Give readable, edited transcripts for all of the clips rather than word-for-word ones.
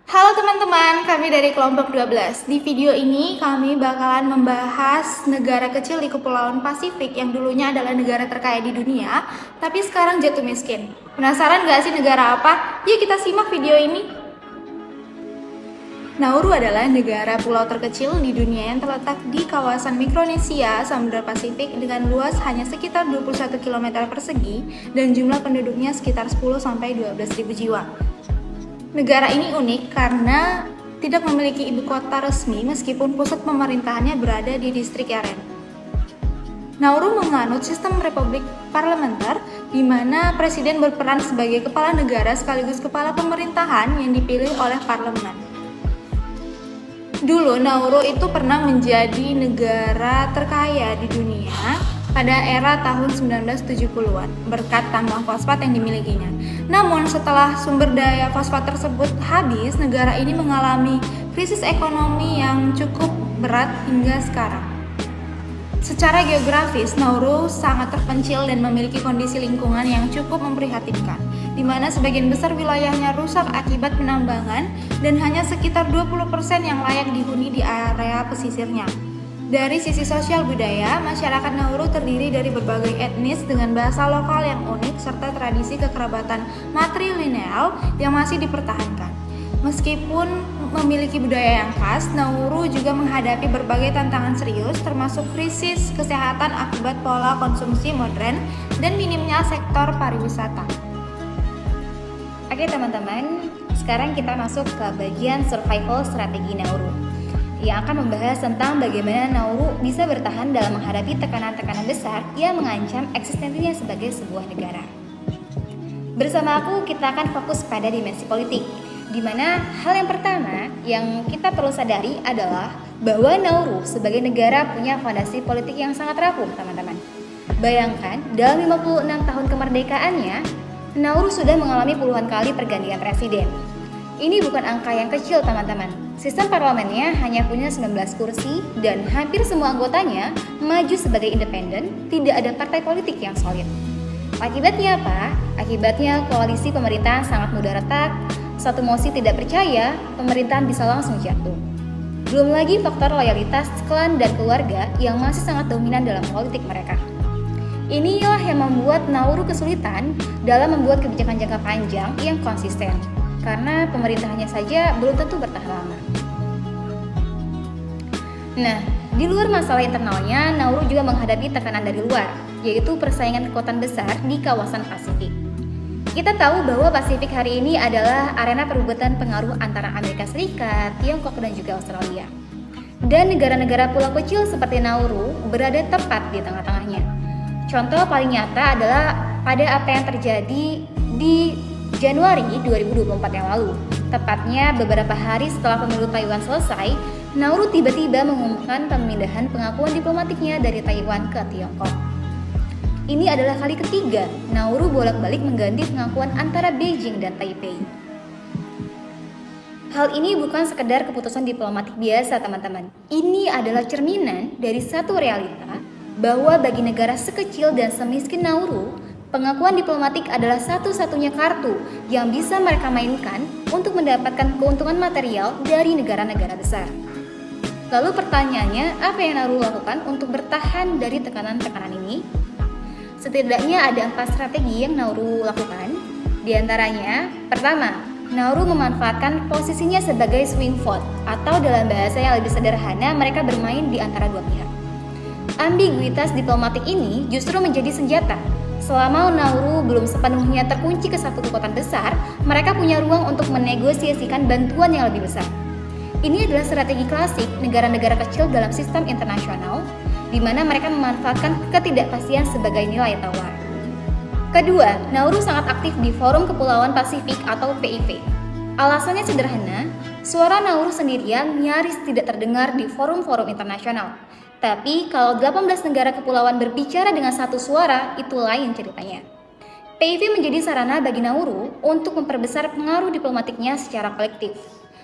Halo teman-teman, kami dari kelompok 12. Di video ini kami bakalan membahas negara kecil di Kepulauan Pasifik yang dulunya adalah negara terkaya di dunia, tapi sekarang jatuh miskin. Penasaran gak sih negara apa? Yuk kita simak video ini. Nauru adalah negara pulau terkecil di dunia yang terletak di kawasan Mikronesia, Samudra Pasifik dengan luas hanya sekitar 21 km persegi dan jumlah penduduknya sekitar 10-12 ribu jiwa. Negara ini unik karena tidak memiliki ibu kota resmi meskipun pusat pemerintahannya berada di distrik Yaren. Nauru menganut sistem republik parlementer di mana presiden berperan sebagai kepala negara sekaligus kepala pemerintahan yang dipilih oleh parlemen. Dulu Nauru itu pernah menjadi negara terkaya di dunia pada era tahun 1970-an berkat tambang fosfat yang dimilikinya. Namun setelah sumber daya fosfat tersebut habis, negara ini mengalami krisis ekonomi yang cukup berat hingga sekarang. Secara geografis, Nauru sangat terpencil dan memiliki kondisi lingkungan yang cukup memprihatinkan, di mana sebagian besar wilayahnya rusak akibat penambangan dan hanya sekitar 20% yang layak dihuni di area pesisirnya. Dari sisi sosial budaya, masyarakat Nauru terdiri dari berbagai etnis dengan bahasa lokal yang unik serta tradisi kekerabatan matrilineal yang masih dipertahankan. Meskipun memiliki budaya yang khas, Nauru juga menghadapi berbagai tantangan serius termasuk krisis kesehatan akibat pola konsumsi modern dan minimnya sektor pariwisata. Oke teman-teman, sekarang kita masuk ke bagian survival strategi Nauru yang akan membahas tentang bagaimana Nauru bisa bertahan dalam menghadapi tekanan-tekanan besar yang mengancam eksistensinya sebagai sebuah negara. Bersama aku, kita akan fokus pada dimensi politik, di mana hal yang pertama yang kita perlu sadari adalah bahwa Nauru sebagai negara punya fondasi politik yang sangat rapuh, teman-teman. Bayangkan, dalam 56 tahun kemerdekaannya, Nauru sudah mengalami puluhan kali pergantian presiden. Ini bukan angka yang kecil, teman-teman. Sistem parlemennya hanya punya 19 kursi dan hampir semua anggotanya maju sebagai independen, tidak ada partai politik yang solid. Akibatnya apa? Akibatnya koalisi pemerintahan sangat mudah retak, satu mosi tidak percaya, pemerintahan bisa langsung jatuh. Belum lagi faktor loyalitas klan dan keluarga yang masih sangat dominan dalam politik mereka. Inilah yang membuat Nauru kesulitan dalam membuat kebijakan jangka panjang yang konsisten, karena pemerintahannya saja belum tentu bertahan lama. Nah, di luar masalah internalnya, Nauru juga menghadapi tekanan dari luar, yaitu persaingan kekuatan besar di kawasan Pasifik. Kita tahu bahwa Pasifik hari ini adalah arena perebutan pengaruh antara Amerika Serikat, Tiongkok, dan juga Australia. Dan negara-negara pulau kecil seperti Nauru berada tepat di tengah-tengahnya. Contoh paling nyata adalah pada apa yang terjadi di Januari 2024 yang lalu. Tepatnya beberapa hari setelah pemilu Taiwan selesai, Nauru tiba-tiba mengumumkan pemindahan pengakuan diplomatiknya dari Taiwan ke Tiongkok. Ini adalah kali ketiga Nauru bolak-balik mengganti pengakuan antara Beijing dan Taipei. Hal ini bukan sekedar keputusan diplomatik biasa, teman-teman. Ini adalah cerminan dari satu realita bahwa bagi negara sekecil dan semiskin Nauru, pengakuan diplomatik adalah satu-satunya kartu yang bisa mereka mainkan untuk mendapatkan keuntungan material dari negara-negara besar. Lalu pertanyaannya, apa yang Nauru lakukan untuk bertahan dari tekanan-tekanan ini? Setidaknya ada 4 strategi yang Nauru lakukan. Di antaranya, pertama, Nauru memanfaatkan posisinya sebagai swing vote, atau dalam bahasa yang lebih sederhana, mereka bermain di antara dua pihak. Ambiguitas diplomatik ini justru menjadi senjata. Selama Nauru belum sepenuhnya terkunci ke satu kekuatan besar, mereka punya ruang untuk menegosiasikan bantuan yang lebih besar. Ini adalah strategi klasik negara-negara kecil dalam sistem internasional, di mana mereka memanfaatkan ketidakpastian sebagai nilai tawar. Kedua, Nauru sangat aktif di Forum Kepulauan Pasifik atau PIP. Alasannya sederhana, suara Nauru sendirian nyaris tidak terdengar di forum-forum internasional. Tapi kalau 18 negara kepulauan berbicara dengan satu suara, itu lain ceritanya. PIV menjadi sarana bagi Nauru untuk memperbesar pengaruh diplomatiknya secara kolektif,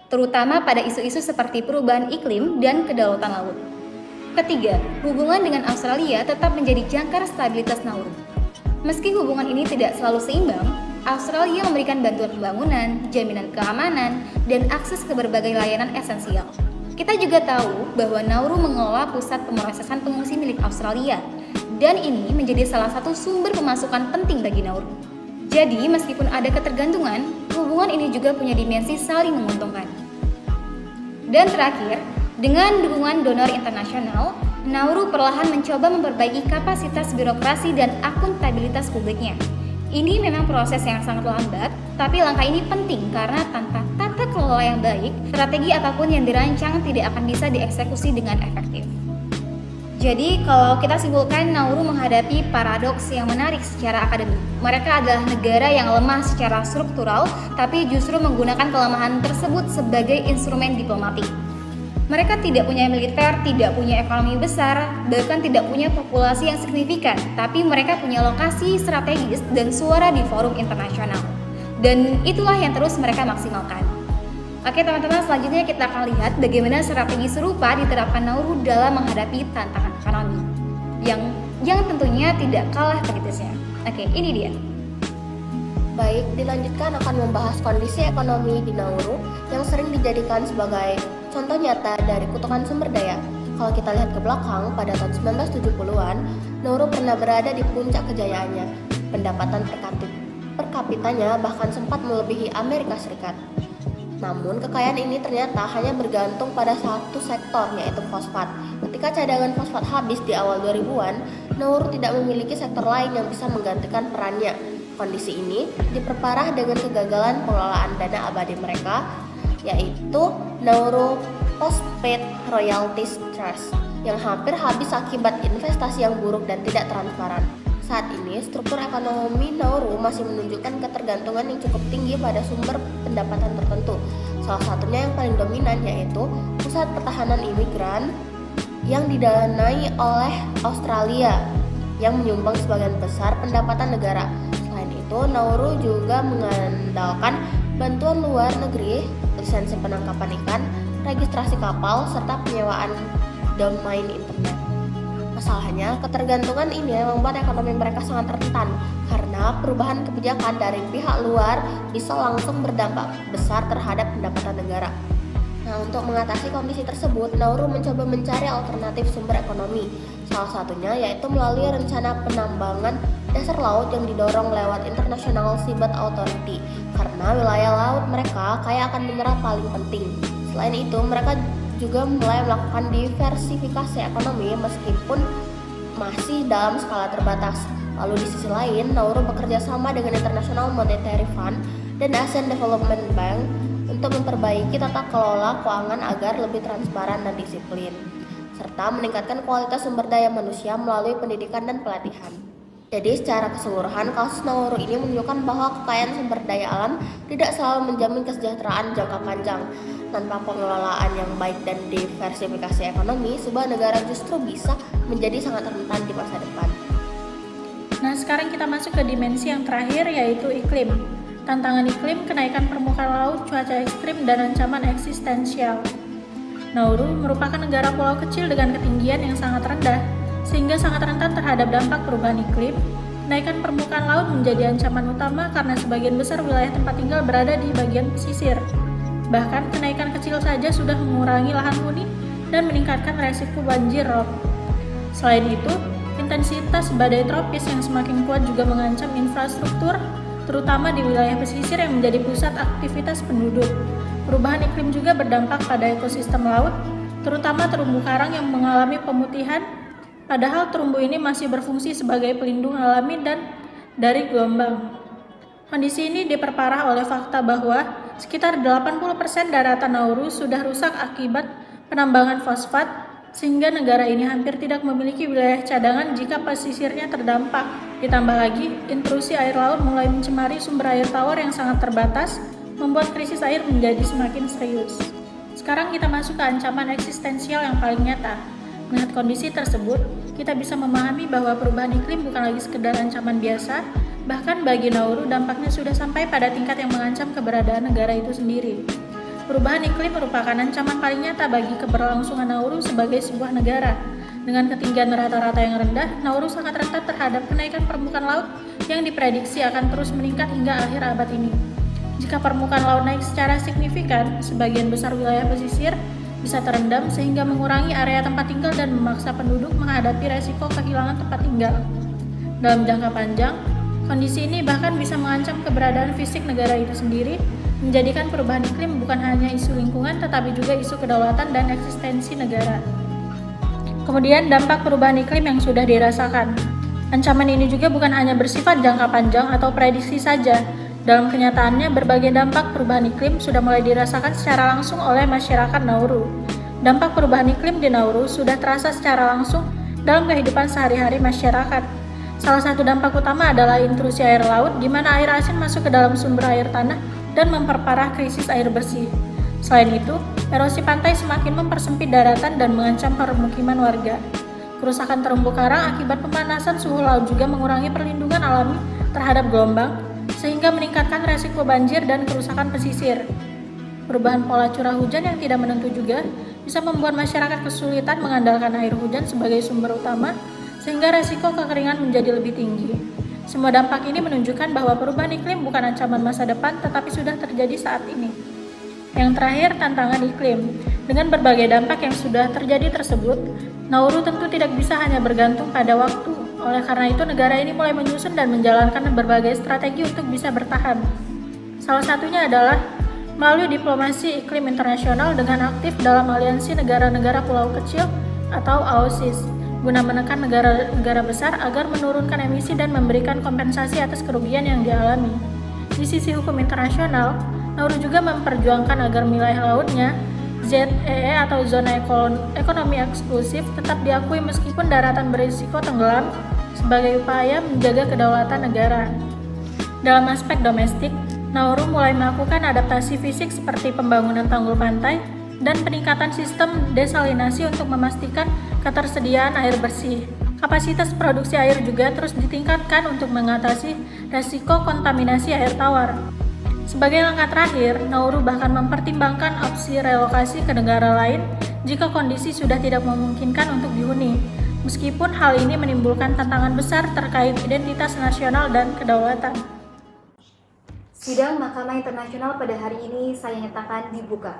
terutama pada isu-isu seperti perubahan iklim dan kedaulatan laut. Ketiga, hubungan dengan Australia tetap menjadi jangkar stabilitas Nauru. Meski hubungan ini tidak selalu seimbang, Australia memberikan bantuan pembangunan, jaminan keamanan, dan akses ke berbagai layanan esensial. Kita juga tahu bahwa Nauru mengelola pusat pemrosesan pengungsi milik Australia, dan ini menjadi salah satu sumber pemasukan penting bagi Nauru. Jadi, meskipun ada ketergantungan, hubungan ini juga punya dimensi saling menguntungkan. Dan terakhir, dengan dukungan donor internasional, Nauru perlahan mencoba memperbaiki kapasitas birokrasi dan akuntabilitas publiknya. Ini memang proses yang sangat lambat, tapi langkah ini penting karena tanpa tata kelola yang baik, strategi apapun yang dirancang tidak akan bisa dieksekusi dengan efektif. Jadi, kalau kita simpulkan, Nauru menghadapi paradoks yang menarik secara akademik. Mereka adalah negara yang lemah secara struktural, tapi justru menggunakan kelemahan tersebut sebagai instrumen diplomatik. Mereka tidak punya militer, tidak punya ekonomi besar, bahkan tidak punya populasi yang signifikan, tapi mereka punya lokasi strategis dan suara di forum internasional. Dan itulah yang terus mereka maksimalkan. Oke teman-teman, selanjutnya kita akan lihat bagaimana strategi serupa diterapkan Nauru dalam menghadapi tantangan ekonomi yang tentunya tidak kalah kritisnya. Oke, ini dia. Baik, dilanjutkan akan membahas kondisi ekonomi di Nauru yang sering dijadikan sebagai contoh nyata dari kutukan sumber daya. Kalau kita lihat ke belakang, pada tahun 1970-an, Nauru pernah berada di puncak kejayaannya. Pendapatan per kapitanya bahkan sempat melebihi Amerika Serikat. Namun, kekayaan ini ternyata hanya bergantung pada satu sektor, yaitu fosfat. Ketika cadangan fosfat habis di awal 2000-an, Nauru tidak memiliki sektor lain yang bisa menggantikan perannya. Kondisi ini diperparah dengan kegagalan pengelolaan dana abadi mereka, yaitu Nauru Postpaid Royalties Trust, yang hampir habis akibat investasi yang buruk dan tidak transparan. Saat ini, struktur ekonomi Nauru masih menunjukkan ketergantungan yang cukup tinggi pada sumber pendapatan tertentu. Salah satunya yang paling dominan yaitu pusat pertahanan imigran yang didanai oleh Australia yang menyumbang sebagian besar pendapatan negara. Selain itu, Nauru juga mengandalkan bantuan luar negeri, lisensi penangkapan ikan, registrasi kapal, serta penyewaan domain internet. Masalahnya, ketergantungan ini membuat ekonomi mereka sangat rentan karena perubahan kebijakan dari pihak luar bisa langsung berdampak besar terhadap pendapatan negara. Nah, untuk mengatasi kondisi tersebut, Nauru mencoba mencari alternatif sumber ekonomi. Salah satunya yaitu melalui rencana penambangan dasar laut yang didorong lewat International Seabed Authority karena wilayah laut mereka kaya akan mineral paling penting. Selain itu, mereka juga mulai melakukan diversifikasi ekonomi meskipun masih dalam skala terbatas. Lalu di sisi lain, Nauru bekerja sama dengan International Monetary Fund dan Asian Development Bank untuk memperbaiki tata kelola keuangan agar lebih transparan dan disiplin, serta meningkatkan kualitas sumber daya manusia melalui pendidikan dan pelatihan. Jadi secara keseluruhan, kasus Nauru ini menunjukkan bahwa kekayaan sumber daya alam tidak selalu menjamin kesejahteraan jangka panjang. Tanpa pengelolaan yang baik dan diversifikasi ekonomi, sebuah negara justru bisa menjadi sangat rentan di masa depan. Nah, sekarang kita masuk ke dimensi yang terakhir, yaitu iklim. Tantangan iklim, kenaikan permukaan laut, cuaca ekstrim, dan ancaman eksistensial. Nauru merupakan negara pulau kecil dengan ketinggian yang sangat rendah, sehingga sangat rentan terhadap dampak perubahan iklim. Kenaikan permukaan laut menjadi ancaman utama karena sebagian besar wilayah tempat tinggal berada di bagian pesisir. Bahkan kenaikan kecil saja sudah mengurangi lahan huni dan meningkatkan resiko banjir rob. Selain itu, intensitas badai tropis yang semakin kuat juga mengancam infrastruktur, terutama di wilayah pesisir yang menjadi pusat aktivitas penduduk. Perubahan iklim juga berdampak pada ekosistem laut, terutama terumbu karang yang mengalami pemutihan, padahal terumbu ini masih berfungsi sebagai pelindung alami dan dari gelombang. Kondisi ini diperparah oleh fakta bahwa sekitar 80% daratan Nauru sudah rusak akibat penambangan fosfat, sehingga negara ini hampir tidak memiliki wilayah cadangan jika pesisirnya terdampak. Ditambah lagi, intrusi air laut mulai mencemari sumber air tawar yang sangat terbatas, membuat krisis air menjadi semakin serius. Sekarang kita masuk ke ancaman eksistensial yang paling nyata. Melihat kondisi tersebut, kita bisa memahami bahwa perubahan iklim bukan lagi sekedar ancaman biasa. Bahkan bagi Nauru, dampaknya sudah sampai pada tingkat yang mengancam keberadaan negara itu sendiri. Perubahan iklim merupakan ancaman paling nyata bagi keberlangsungan Nauru sebagai sebuah negara. Dengan ketinggian rata-rata yang rendah, Nauru sangat rentan terhadap kenaikan permukaan laut yang diprediksi akan terus meningkat hingga akhir abad ini. Jika permukaan laut naik secara signifikan, sebagian besar wilayah pesisir bisa terendam sehingga mengurangi area tempat tinggal dan memaksa penduduk menghadapi resiko kehilangan tempat tinggal. Dalam jangka panjang, kondisi ini bahkan bisa mengancam keberadaan fisik negara itu sendiri, menjadikan perubahan iklim bukan hanya isu lingkungan tetapi juga isu kedaulatan dan eksistensi negara. Kemudian dampak perubahan iklim yang sudah dirasakan. Ancaman ini juga bukan hanya bersifat jangka panjang atau prediksi saja. Dalam kenyataannya, berbagai dampak perubahan iklim sudah mulai dirasakan secara langsung oleh masyarakat Nauru. Dampak perubahan iklim di Nauru sudah terasa secara langsung dalam kehidupan sehari-hari masyarakat. Salah satu dampak utama adalah intrusi air laut, di mana air asin masuk ke dalam sumber air tanah dan memperparah krisis air bersih. Selain itu, erosi pantai semakin mempersempit daratan dan mengancam permukiman warga. Kerusakan terumbu karang akibat pemanasan suhu laut juga mengurangi perlindungan alami terhadap gelombang, sehingga meningkatkan resiko banjir dan kerusakan pesisir. Perubahan pola curah hujan yang tidak menentu juga bisa membuat masyarakat kesulitan mengandalkan air hujan sebagai sumber utama, sehingga resiko kekeringan menjadi lebih tinggi. Semua dampak ini menunjukkan bahwa perubahan iklim bukan ancaman masa depan, tetapi sudah terjadi saat ini. Yang terakhir, tantangan iklim. Dengan berbagai dampak yang sudah terjadi tersebut, Nauru tentu tidak bisa hanya bergantung pada waktu. Oleh karena itu, negara ini mulai menyusun dan menjalankan berbagai strategi untuk bisa bertahan. Salah satunya adalah melalui diplomasi iklim internasional dengan aktif dalam aliansi negara-negara pulau kecil atau AOSIS, guna menekan negara-negara besar agar menurunkan emisi dan memberikan kompensasi atas kerugian yang dialami. Di sisi hukum internasional, Nauru juga memperjuangkan agar wilayah lautnya, ZEE atau zona ekonomi eksklusif, tetap diakui meskipun daratan berisiko tenggelam sebagai upaya menjaga kedaulatan negara. Dalam aspek domestik, Nauru mulai melakukan adaptasi fisik seperti pembangunan tanggul pantai dan peningkatan sistem desalinasi untuk memastikan ketersediaan air bersih. Kapasitas produksi air juga terus ditingkatkan untuk mengatasi resiko kontaminasi air tawar. Sebagai langkah terakhir, Nauru bahkan mempertimbangkan opsi relokasi ke negara lain jika kondisi sudah tidak memungkinkan untuk dihuni. Meskipun hal ini menimbulkan tantangan besar terkait identitas nasional dan kedaulatan. Sidang Mahkamah Internasional pada hari ini saya nyatakan dibuka.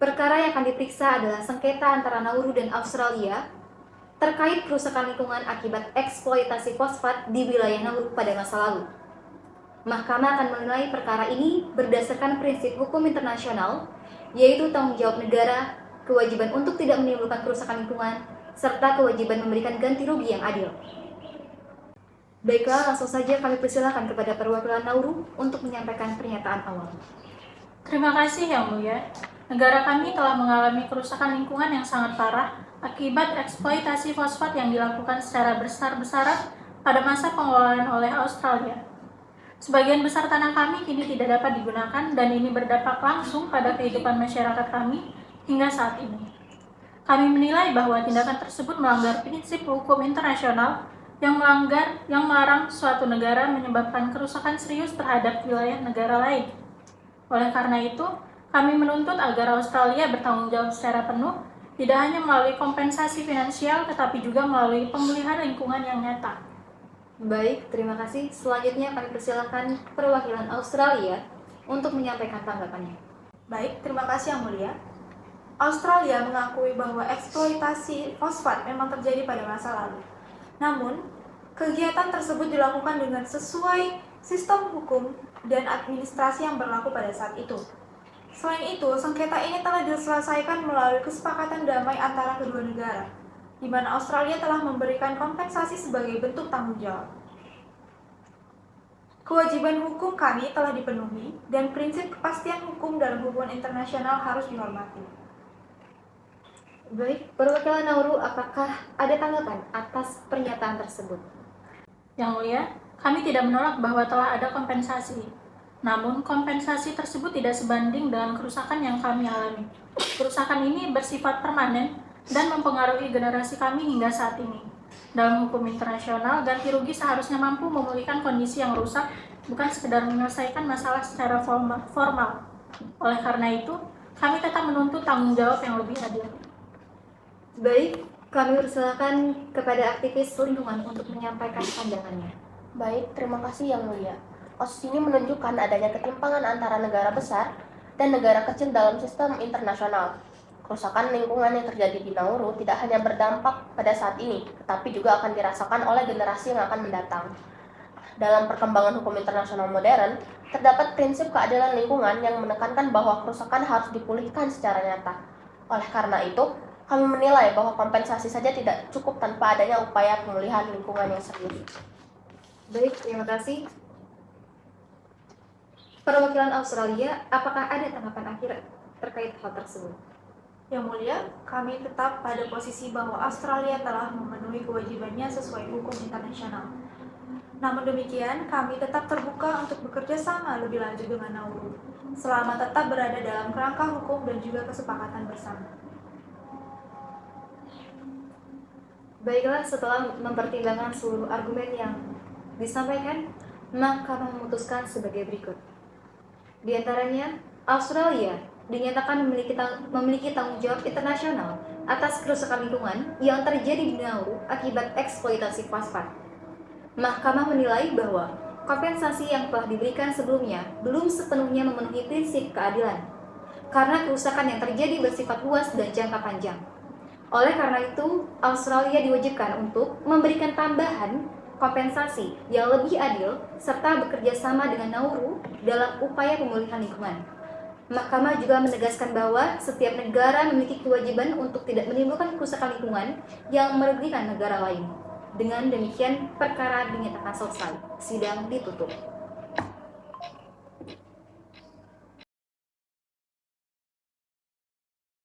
Perkara yang akan diperiksa adalah sengketa antara Nauru dan Australia terkait kerusakan lingkungan akibat eksploitasi fosfat di wilayah Nauru pada masa lalu. Mahkamah akan menilai perkara ini berdasarkan prinsip hukum internasional, yaitu tanggung jawab negara, kewajiban untuk tidak menimbulkan kerusakan lingkungan, serta kewajiban memberikan ganti rugi yang adil. Baiklah, langsung saja kami persilakan kepada perwakilan Nauru untuk menyampaikan pernyataan awal. Terima kasih Yang Mulia. Negara kami telah mengalami kerusakan lingkungan yang sangat parah akibat eksploitasi fosfat yang dilakukan secara besar-besaran pada masa pengelolaan oleh Australia. Sebagian besar tanah kami kini tidak dapat digunakan dan ini berdampak langsung pada kehidupan masyarakat kami hingga saat ini. Kami menilai bahwa tindakan tersebut melanggar prinsip hukum internasional yang melarang suatu negara menyebabkan kerusakan serius terhadap wilayah negara lain. Oleh karena itu, kami menuntut agar Australia bertanggung jawab secara penuh, tidak hanya melalui kompensasi finansial tetapi juga melalui pemulihan lingkungan yang nyata. Baik, terima kasih. Selanjutnya kami persilakan perwakilan Australia untuk menyampaikan tanggapannya. Baik, terima kasih Yang Mulia. Australia mengakui bahwa eksploitasi fosfat memang terjadi pada masa lalu. Namun, kegiatan tersebut dilakukan dengan sesuai sistem hukum dan administrasi yang berlaku pada saat itu. Selain itu, sengketa ini telah diselesaikan melalui kesepakatan damai antara kedua negara, di mana Australia telah memberikan kompensasi sebagai bentuk tanggung jawab. Kewajiban hukum kami telah dipenuhi dan prinsip kepastian hukum dalam hubungan internasional harus dihormati. Baik, perwakilan Nauru, apakah ada tanggapan atas pernyataan tersebut? Yang Mulia, kami tidak menolak bahwa telah ada kompensasi. Namun, kompensasi tersebut tidak sebanding dengan kerusakan yang kami alami. Kerusakan ini bersifat permanen dan mempengaruhi generasi kami hingga saat ini. Dalam hukum internasional, ganti rugi seharusnya mampu memulihkan kondisi yang rusak, bukan sekedar menyelesaikan masalah secara formal. Oleh karena itu, kami tetap menuntut tanggung jawab yang lebih adil. Baik, kami persilakan kepada aktivis lingkungan untuk menyampaikan pandangannya. Baik, terima kasih Yang Mulia. Kasus ini menunjukkan adanya ketimpangan antara negara besar dan negara kecil dalam sistem internasional. Kerusakan lingkungan yang terjadi di Nauru tidak hanya berdampak pada saat ini, tetapi juga akan dirasakan oleh generasi yang akan mendatang. Dalam perkembangan hukum internasional modern, terdapat prinsip keadilan lingkungan yang menekankan bahwa kerusakan harus dipulihkan secara nyata. Oleh karena itu, kami menilai bahwa kompensasi saja tidak cukup tanpa adanya upaya pemulihan lingkungan yang serius. Baik, terima kasih. Perwakilan Australia, apakah ada tanggapan akhir terkait hal tersebut? Yang Mulia, kami tetap pada posisi bahwa Australia telah memenuhi kewajibannya sesuai hukum internasional. Namun demikian, kami tetap terbuka untuk bekerja sama lebih lanjut dengan Nauru, selama tetap berada dalam kerangka hukum dan juga kesepakatan bersama. Baiklah, setelah mempertimbangkan seluruh argumen yang disampaikan, Mahkamah memutuskan sebagai berikut. Di antaranya, Australia dinyatakan memiliki tanggung jawab internasional atas kerusakan lingkungan yang terjadi di Nauru akibat eksploitasi fosfat. Mahkamah menilai bahwa kompensasi yang telah diberikan sebelumnya belum sepenuhnya memenuhi prinsip keadilan, karena kerusakan yang terjadi bersifat luas dan jangka panjang. Oleh karena itu, Australia diwajibkan untuk memberikan tambahan kompensasi yang lebih adil serta bekerja sama dengan Nauru dalam upaya pemulihan lingkungan. Mahkamah juga menegaskan bahwa setiap negara memiliki kewajiban untuk tidak menimbulkan kerusakan lingkungan yang merugikan negara lain. Dengan demikian, perkara dinyatakan selesai. Sidang ditutup.